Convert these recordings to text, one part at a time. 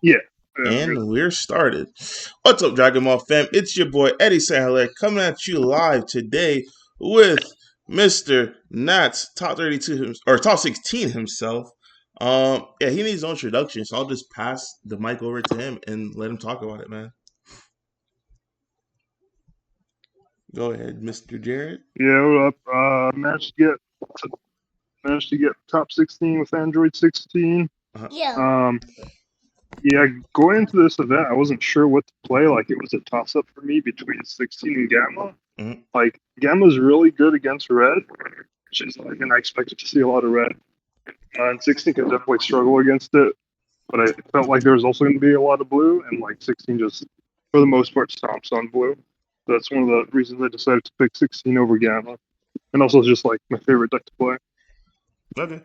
Yeah. And we're started. What's up, Dragon Ball fam? It's your boy Eddie Sahaler coming at you live today with Mr. Nats top 32 or top 16 himself. Yeah, he needs no introduction, so I'll just pass the mic over to him and let him talk about it, man. Go ahead, Mr. Jared. Yeah, what up? Managed to get top 16 with Android 16. Uh-huh. Yeah. Um, yeah, going into this event, I wasn't sure what to play. Like, it was a toss up for me between 16 and Gamma. Mm-hmm. Like, Gamma's really good against red, which is like, and I expected to see a lot of red. And 16 can definitely struggle against it, but I felt like there was also going to be a lot of blue, and like 16 just, for the most part, stomps on blue. That's one of the reasons I decided to pick 16 over Gamma, and also just like my favorite deck to play. Okay,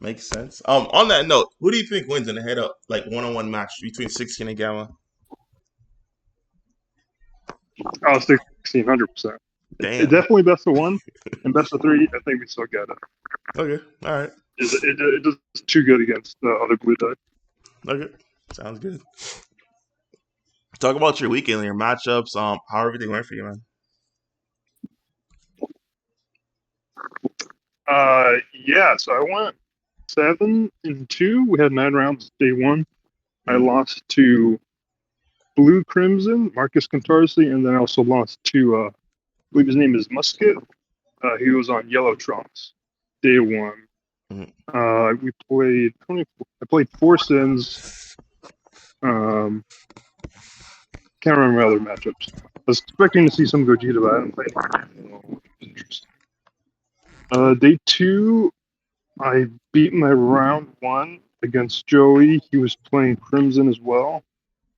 makes sense. On that note, who do you think wins in a head-up like one-on-one match between 16 and Gamma? Oh, 16, 100%. It Damn. definitely best of one, and best of three, I think we still get it. Okay, all right. It does too good against the other blue deck. Okay, sounds good. Talk about your weekend and your matchups. How everything went for you, man. Yeah, so I went 7-2. We had 9 rounds day one. I lost to Blue Crimson, Marcus Cantarsi, and then I also lost to, I believe his name is Musket. He was on Yellow Trunks, day one. Mm-hmm. We played, I played 4 Sins. Can't remember other matchups. I was expecting to see some Gogeta, but I haven't played. Interesting. Day two, I beat my round one against Joey. He was playing Crimson as well.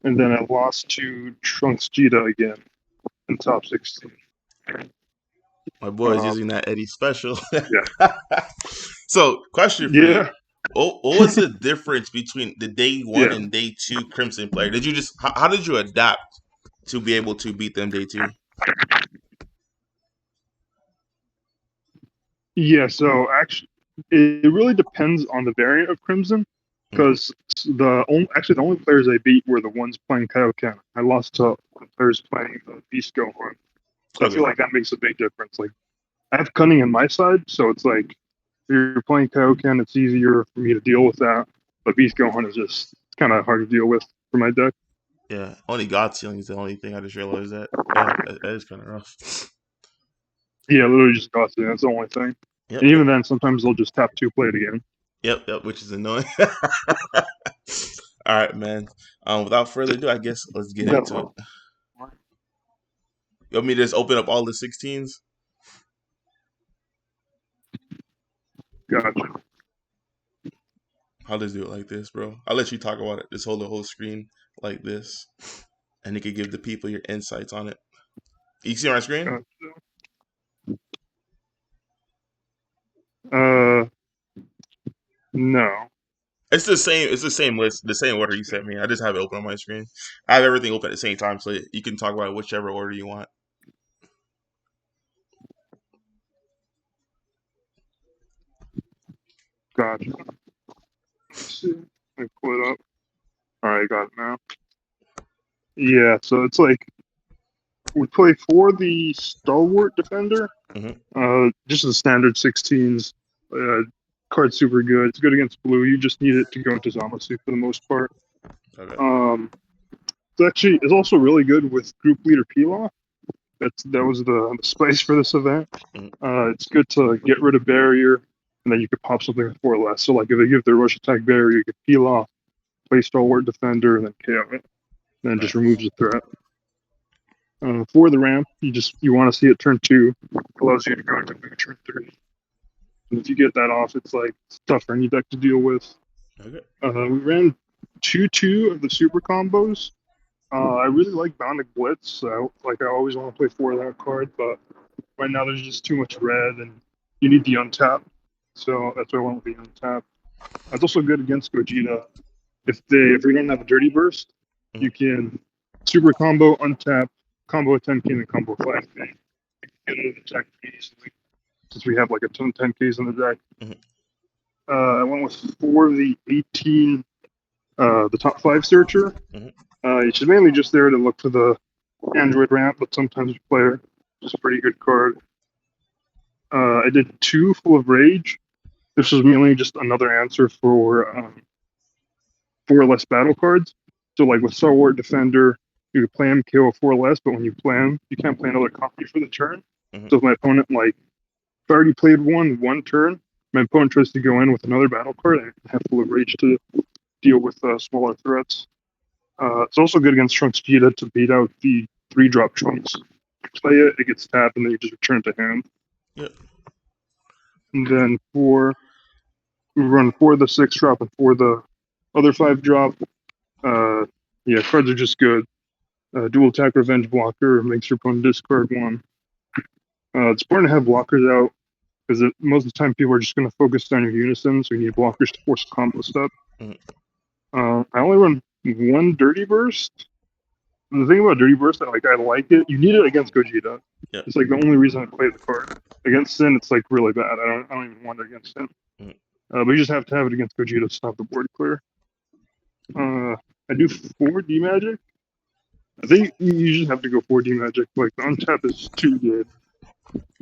And then I lost to Trunks Jita again in top 16. My boy's using that Eddie special. Yeah. So, question for you. Yeah. What was the difference between the day one Yeah. and day two Crimson player? Did you just how did you adapt to be able to beat them day two? Yeah. So actually, it really depends on the variant of Crimson. Because the only players I beat were the ones playing Kaioken. I lost to the players playing Beast Gohan. So I feel like that makes a big difference. Like, I have Cunning on my side, so it's like if you're playing Kaioken, it's easier for me to deal with that. But Beast Gohan is just kind of hard to deal with for my deck. Yeah, only God Sealing is the only thing I just realized that. Yeah, that is kind of rough. Yeah, literally just cost it. That's the only thing. Yep, And yep, even then, sometimes they'll just tap two, play it again. yep, which is annoying. All right, man. Without further ado, I guess let's get into it. You want me to just open up all the 16s? Gotcha. I'll just do it like this, bro. I'll let you talk about it. Just hold the whole screen like this, and you can give the people your insights on it. You see my screen? No. It's the same. It's the same list, the same order you sent me. I just have it open on my screen. I have everything open at the same time, so you can talk about it whichever order you want. Gotcha. Let's see. Let me pull it up. All right, got it now. Yeah, so it's like we play for the Stalwart Defender. Just the standard 16s. Card's super good. It's good against blue. You just need it to go into Zamasu for the most part. Okay. It's also really good with Group Leader Pilaf. That was the spice for this event. It's good to get rid of barrier, and then you could pop something with 4 less. So like if they give their rush attack barrier, you could peel off, play Stalwart Defender, and then KO it. And then it just removes the threat. For the ramp, you want to see it turn 2. Allows you to go into turn 3. And if you get that off, it's tough for any deck to deal with. Okay. We ran 2/2 of the super combos. I really like Bounding Blitz. I always want to play 4 of that card, but right now there's just too much red, and you need the untap. So that's why I went with the untap. It's also good against Gogeta. If we don't have a Dirty Burst, you can super combo, untap, combo a 10k, and combo 5k. Get it attack easily, since we have like a ton of 10ks in the deck. I went with 4 of the 18 the top 5 searcher. It's mainly just there to look for the Android ramp, but sometimes player. Just a pretty good card. I did 2 full of rage. This was mainly just another answer for 4 less battle cards. So like with Stalwart Defender, you can play him, KO 4 less, but when you play him, you can't play another copy for the turn. So if my opponent, like, if I already played one turn, my opponent tries to go in with another battle card, I have full of rage to deal with smaller threats. It's also good against Trunks Vegeta to beat out the 3-drop Trunks. You play it, it gets tapped, and then you just return it to hand. Yep. And then we run 4 the 6-drop and 4 the other 5-drop. Yeah, cards are just good. Dual attack revenge blocker makes your opponent discard 1. It's important to have blockers out because most of the time people are just going to focus on your unison, so you need blockers to force a combo step. I only run 1 Dirty Burst. And the thing about Dirty Burst, I like it. You need it against Gogeta. Yeah. It's like the only reason I play the card. Against Sin, it's like really bad. I don't even want it against Sin. But you just have to have it against Gogeta to stop the board clear. I do 4 D Magic. I think you just have to go 4 D Magic. Like, the untap is too good.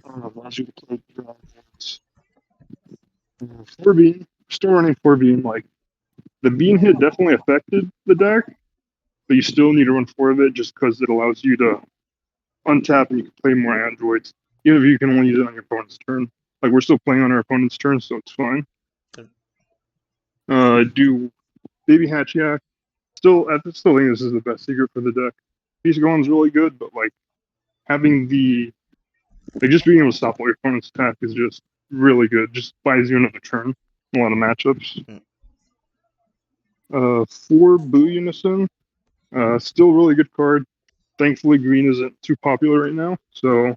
Allows you to play dragons. 4 Bean. Still running 4 Bean. Like, the Bean hit definitely affected the deck, but you still need to run 4 of it just because it allows you to untap and you can play more androids, even if you can only use it on your opponent's turn. Like, we're still playing on our opponent's turn, so it's fine. Do Baby Hatchiyak. I still think this is the best secret for the deck. Piece Golem's really good, but like having just being able to stop all your opponent's attack is just really good. Just buys you another turn in a lot of matchups. 4 Boo Unison. Still really good card. Thankfully, green isn't too popular right now, so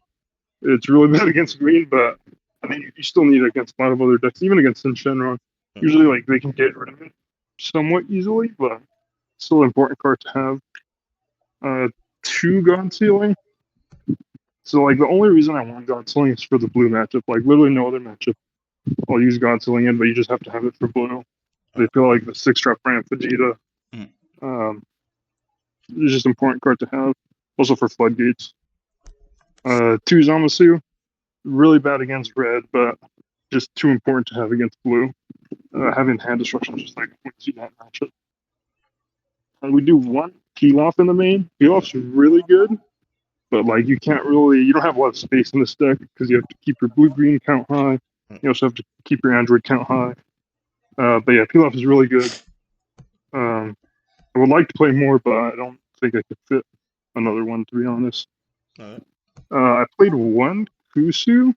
it's really bad against green, but I think you still need it against a lot of other decks, even against Shenron. Usually, like, they can get rid of it somewhat easily, but still an important card to have. 2 God Sealing. So, like, the only reason I want God Sealing is for the blue matchup. Like, literally no other matchup I'll use God Sealing in, but you just have to have it for blue. They feel like the 6-drop ramp Vegeta. It's just an important card to have. Also for Floodgates. 2 Zamasu. Really bad against red, but just too important to have against blue. Having hand destruction just like wins you that matchup. We do 1 Pilaf in the main. Pilaf's really good, but like you don't have a lot of space in this deck because you have to keep your blue-green count high. You also have to keep your android count high. But yeah, Pilaf is really good. I would like to play more, but I don't think I could fit another one, to be honest. I played 1 Kusu.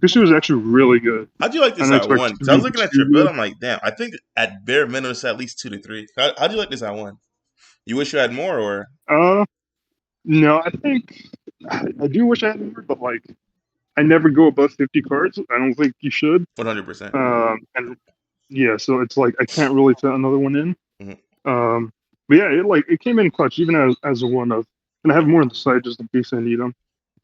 Kusu is actually really good. How'd you like this at 1? Because I was looking at your build, I'm like, damn, I think at bare minimum it's at least 2 to 3. How'd you like this at 1? You wish you had more, or? No, I think I do wish I had more, but like I never go above 50 cards. I don't think you should. 100%. And yeah, so it's like I can't really fit another one in. But yeah, it came in clutch even as a 1-of, and I have more on the side just in case I need them.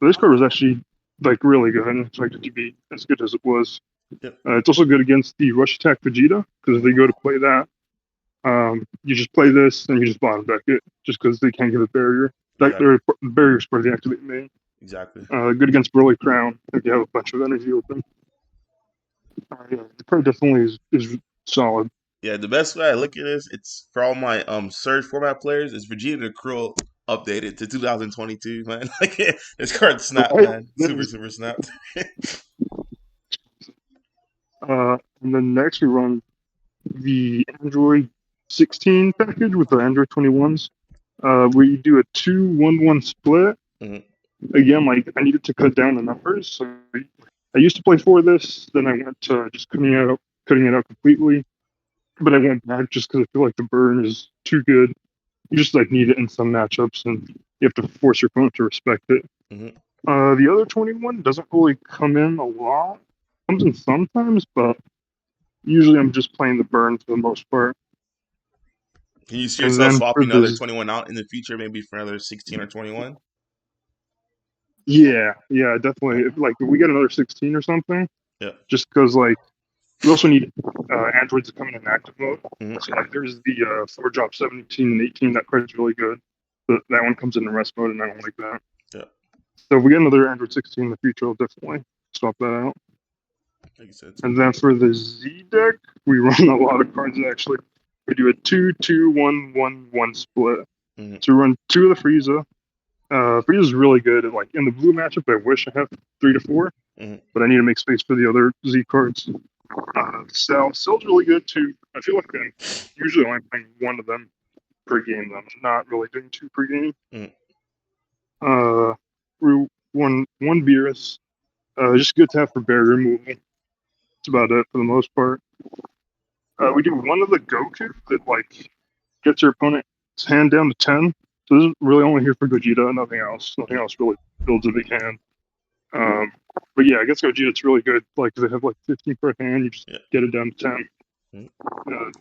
But this card was actually like really good. I didn't expect it to be as good as it was. It's also good against the Rush Attack Vegeta because if they go to play that, you just play this and you just bottom deck it just because they can't give a barrier. Their barrier is part of the activate main. Exactly. Good against Burly Crown if you have a bunch of energy open. Yeah, the card definitely is solid. Yeah, the best way I look at this, it's for all my Surge format players, is Vegeta the Cruel updated to 2022, man. Like this card snapped, man. Super snapped. And then next we run the Android 16 package with the Android 21s, where you do a 2-1-1 split. Again, like I needed to cut down the numbers, so I used to play for this. Then I went to just cutting it out completely. But I went back just because I feel like the burn is too good. You just like need it in some matchups, and you have to force your opponent to respect it. The other 21 doesn't really come in a lot. Comes in sometimes, but usually I'm just playing the burn for the most part. Can you see yourself swapping another 21 out in the future, maybe for another 16 or 21? Yeah, definitely. If we get another 16 or something, yeah. Just because like We also need androids to come in active mode. Mhm. So like there's the 4-drop 17 and 18. That card's really good. But that one comes in rest mode, and I don't like that. Yeah, So if we get another Android 16 in the future, I'll definitely swap that out. makes sense. And then for the Z deck, we run a lot of cards actually. We do a 2-2-1-1-1 split. Mhm. So we run 2 of the Frieza. Frieza's really good at, like, in the blue matchup. I wish I had 3 to 4, Mhm. but I need to make space for the other Z cards. Cell's really good too. I feel like I'm usually only playing one of them per game. I'm not really doing 2 per game. Mhm. We one Beerus. Just good to have for barrier removal. That's about it for the most part. We do one of the Goku that like gets your opponent's hand down to 10. So this is really only here for Gogeta, nothing else. Nothing else really builds a big hand. But yeah, I guess Gogeta's really good. Like they have like 15 per hand, you just Yeah. get it down to 10. Mhm.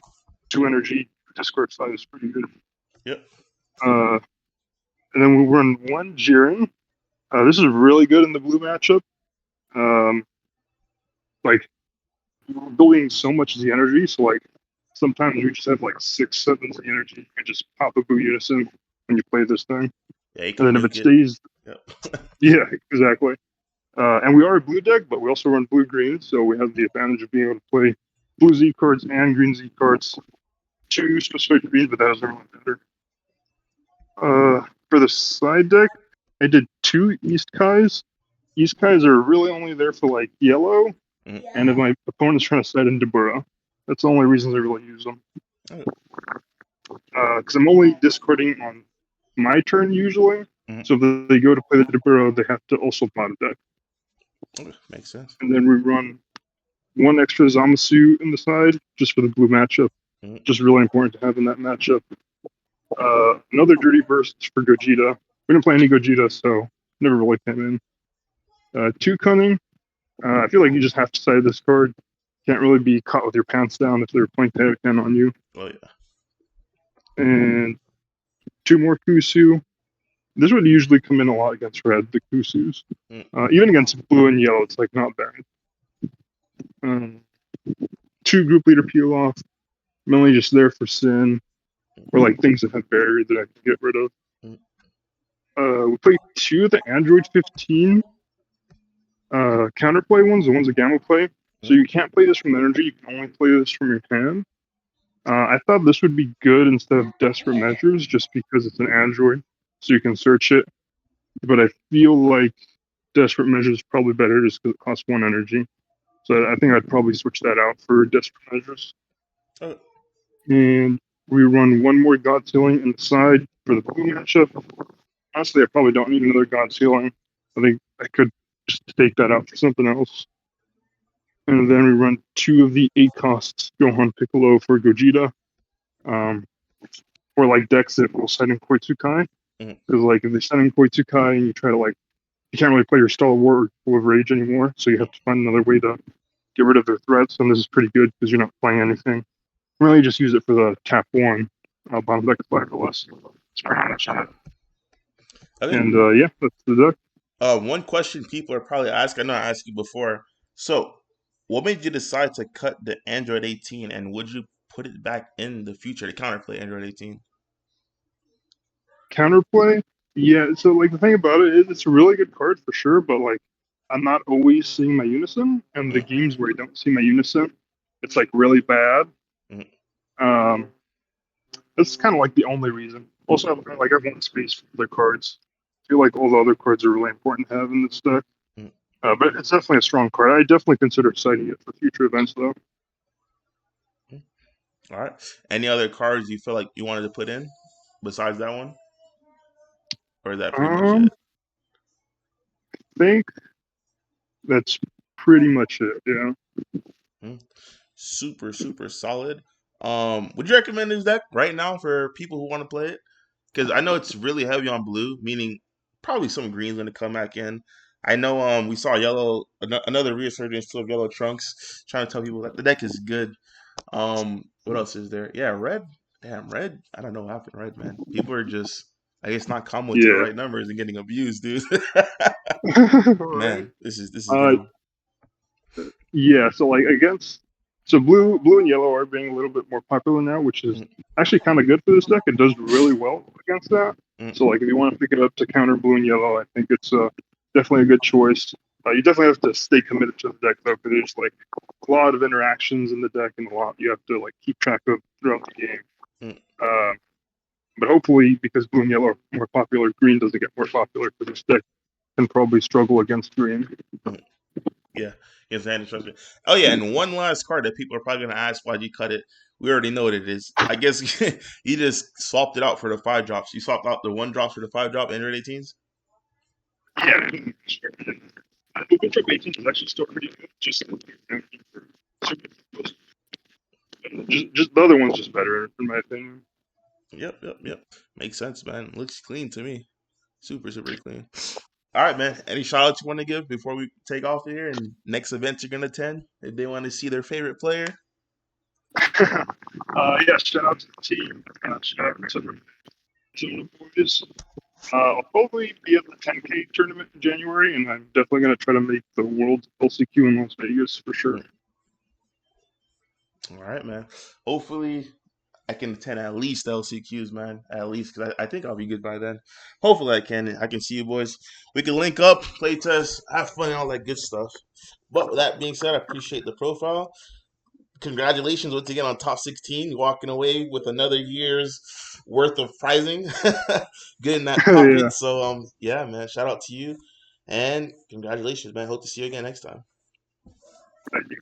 2 energy, Discord 5 is pretty good. Yep. And then we run one Jiren. This is really good in the blue matchup. Like we're building so much of the energy, so like sometimes we just have like 6-7 the energy. You can just pop a Blue Unison when you play this thing. Yeah, you And can then if it nuke it. stays, Yep. yeah, exactly. And we are a blue deck, but we also run blue green, so we have the advantage of being able to play blue Z cards and green Z cards. 2 specific greens, but that doesn't really matter. For the side deck, I did 2 East Kais. East Kais are really only there for like yellow, Mhm. and if my opponent's trying to set in Dabura. That's the only reasons I really use them. Okay. Because I'm only discarding on my turn usually. Mhm. So if they go to play the Dabura, they have to also mod a deck. Okay, makes sense. And then we run one extra Zamasu in the side just for the blue matchup. Mhm. Just really important to have in that matchup. Another Dirty Burst for Gogeta. We didn't play any Gogeta, so never really came in. 2 Cunning. I feel like you just have to side this card. Can't really be caught with your pants down if they're playing Taiyoken on you. Oh yeah. And 2 more Kusu. This would usually come in a lot against red, the Kusus. Mhm. Even against blue and yellow, it's like not bad. 2 Group Leader Peel Off. I'm only just there for Sin, or like things that have barrier that I can get rid of. Mhm. We play 2 of the Android 15 counterplay ones, the ones that Gamma play. So you can't play this from energy, you can only play this from your hand. I thought this would be good instead of Desperate Measures, just because it's an Android, so you can search it. But I feel like Desperate Measures is probably better just because it costs 1 energy. So I think I'd probably switch that out for Desperate Measures. Okay. And we run one more God Sealing in the side for the blue matchup. Honestly, I probably don't need another God Sealing. I think I could just take that out for something else. And then we run 2 of the 8 costs Gohan Piccolo for Gogeta. Or like decks that will send in Koitsukai. Mhm. Because like if they send in Koitsukai and you try to like, you can't really play your Star War full of rage anymore, so you have to find another way to get rid of their threats. And this is pretty good because you're not playing anything. Really, just use it for the tap 1 bottom deck of 5 or less. It's pretty much it. Okay. And yeah, that's the deck. One question people are probably asking, I know I asked you before. So, what made you decide to cut the Android 18, and would you put it back in the future to counterplay Android 18? Counterplay, yeah. So like the thing about it is, it's a really good card for sure, but like I'm not always seeing my unison, and the Mm-hmm. games where I don't see my unison, it's like really bad. Mm-hmm. Um, that's kind of like the only reason. Also, like I want space for other cards. I feel like all the other cards are really important to have in this deck. But it's definitely a strong card. I definitely consider citing it for future events, though. All right. Any other cards you feel like you wanted to put in besides that one, or is that pretty much I it? think that's pretty much it. Yeah. Mhm. Super, super solid. Would you recommend this deck right now for people who want to play it? Because I know it's really heavy on blue, meaning probably some green's going to come back in. I know we saw yellow, another resurgence of yellow trunks, trying to tell people that the deck is good. What else is there? Yeah, red. Damn, red. I don't know what happened, red man. People are just, I guess, not comboing to the Yeah. right numbers and getting abused, dude. Right. Man, this is real. Yeah. So like against So blue and yellow are being a little bit more popular now, which is actually kind of good for this deck. It does really well against that. So like if you want to pick it up to counter blue and yellow, I think it's definitely a good choice. You definitely have to stay committed to the deck though, because there's like a lot of interactions in the deck and a lot you have to like keep track of throughout the game. But hopefully, because blue and yellow are more popular, green doesn't get more popular, because this deck can probably struggle against green. Yeah, exactly. Oh yeah, and one last card that people are probably gonna ask why'd you cut it. We already know what it is. I guess you just swapped it out for the 5-drops. You swapped out the 1-drops for the 5-drop Android 18s. Yeah, the Winter 18 is actually still pretty good. Just the other one's just better, in my opinion. Yep. Makes sense, man. Looks clean to me. Super clean. All right, man. Any shout outs you want to give before we take off here and next events you're gonna attend if they want to see their favorite player? Yeah, shout out to the team. Shout out to the boys. I'll probably be at the 10K tournament in January, and I'm definitely going to try to make the World LCQ in Las Vegas for sure. All right, man. Hopefully, I can attend at least LCQs, man. At least, because I think I'll be good by then. Hopefully, I can see you boys. We can link up, play test, have fun, and all that good stuff. But with that being said, I appreciate the profile. Congratulations once again on top 16, walking away with another year's worth of prizing, good in that pocket. Yeah. So yeah, man, shout out to you and congratulations, man. Hope to see you again next time. Thank you.